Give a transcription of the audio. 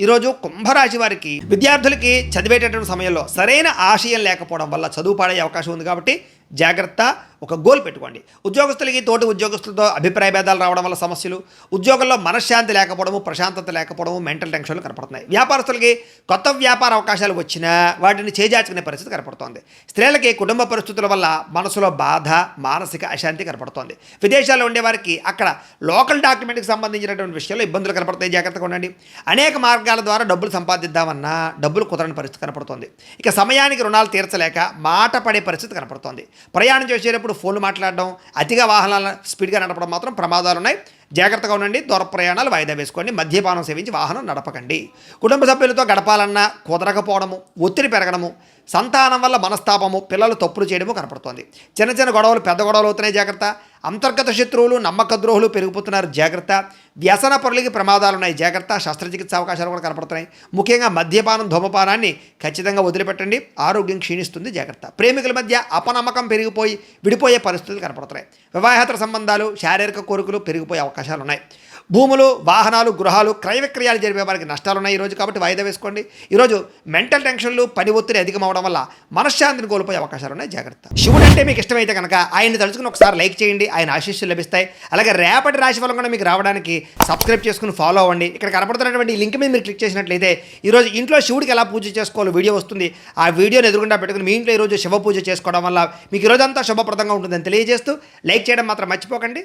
ఈరోజు కుంభరాశి వారికి విద్యార్థులకి చదివేటటువంటి సమయంలో సరైన ఆశయం లేకపోవడం వల్ల చదువు పాడే అవకాశం ఉంది కాబట్టి జాగ్రత్త. ఒక గోల్ పెట్టుకోండి. ఉద్యోగస్తులకి తోటి ఉద్యోగస్తులతో అభిప్రాయ భేదాలు రావడం వల్ల సమస్యలు, ఉద్యోగంలో మనశ్శాంతి లేకపోవడము, ప్రశాంతత లేకపోవడము, మెంటల్ టెన్షన్లు కనపడుతున్నాయి. వ్యాపారస్తులకి కొత్త వ్యాపార అవకాశాలు వచ్చినా వాటిని చేజార్చుకునే పరిస్థితి కనపడుతోంది. స్త్రీలకి కుటుంబ పరిస్థితుల వల్ల మనసులో బాధ, మానసిక అశాంతి కనపడుతోంది. విదేశాల్లో ఉండేవారికి అక్కడ లోకల్ డాక్యుమెంట్కి సంబంధించినటువంటి విషయాల్లో ఇబ్బందులు కనపడతాయి. జాగ్రత్తగా ఉండండి. అనేక మార్గాల ద్వారా డబ్బులు సంపాదిద్దామన్నా డబ్బులు కుదరని పరిస్థితి కనపడుతోంది. ఇక సమయానికి రుణాలు తీర్చలేక మాట పడే పరిస్థితి కనపడుతోంది. ప్రయాణం చేసేటప్పుడు ఫోన్లు మాట్లాడడం, అతిగా వాహనాలను స్పీడ్గా నడపడం మాత్రం ప్రమాదాలు ఉన్నాయి. జాగ్రత్తగా ఉండండి. దూర ప్రయాణాలు వాయిదా వేసుకోండి. మద్యపానం సేవించి వాహనం నడపకండి. కుటుంబ సభ్యులతో గడపాలన్నా కుదరకపోవడము, ఒత్తిడి పెరగడము, సంతానం వల్ల మనస్తాపము, పిల్లలు తప్పులు చేయడము కనపడుతోంది. చిన్న చిన్న గొడవలు పెద్ద గొడవలు అవుతున్నాయి. జాగ్రత్త. అంతర్గత శత్రువులు, నమ్మక ద్రోహులు పెరిగిపోతున్నారు. జాగ్రత్త. వ్యసన పరులకి ప్రమాదాలు ఉన్నాయి. జాగ్రత్త. శస్త్రచికిత్స అవకాశాలు కూడా కనపడుతున్నాయి. ముఖ్యంగా మద్యపానం, ధూమపానాన్ని ఖచ్చితంగా వదిలిపెట్టండి. ఆరోగ్యం క్షీణిస్తుంది. జాగ్రత్త. ప్రేమికుల మధ్య అపనమ్మకం పెరిగిపోయి విడిపోయే పరిస్థితులు కనపడుతున్నాయి. వివాహేతర సంబంధాలు, శారీరక కోరికలు పెరిగిపోయే అవకాశాలు ఉన్నాయి. భూములు, వాహనాలు, గృహాలు క్రయ విక్రయాలు జరిపే వారికి నష్టాలున్నాయి ఈరోజు, కాబట్టి వాయిదా వేసుకోండి. ఈరోజు మెంటల్ టెన్షన్లు, పని ఒత్తిడి అధికమవడం వల్ల మనశ్శాంతిని కోల్పోయే అవకాశాలు ఉన్నాయి. జాగ్రత్త. శివుడు అంటే మీకు ఇష్టమైతే కనుక ఆయన్ని తలుచుకుని ఒకసారి లైక్ చేయండి. ఆయన ఆశీస్సులు లభిస్తాయి. అలాగే రేపటి రాశి ఫలం కూడా మీకు రావడానికి సబ్స్క్రైబ్ చేసుకుని ఫాలో అవ్వండి. ఇక్కడ కనపడుతున్నటువంటి ఈ లింక్ మీద మీరు క్లిక్ చేసినట్లయితే ఈరోజు ఇంట్లో శివుడికి ఎలా పూజ చేసుకోవాలో వీడియో వస్తుంది. ఆ వీడియోని ఎదురుగుండా పెట్టుకుని మీ ఇంట్లో ఈరోజు శివ పూజ చేసుకోవడం వల్ల మీకు ఈరోజంతా శుభప్రదంగా ఉంటుందని తెలియజేస్తూ లైక్ చేయడం మాత్రం మర్చిపోకండి.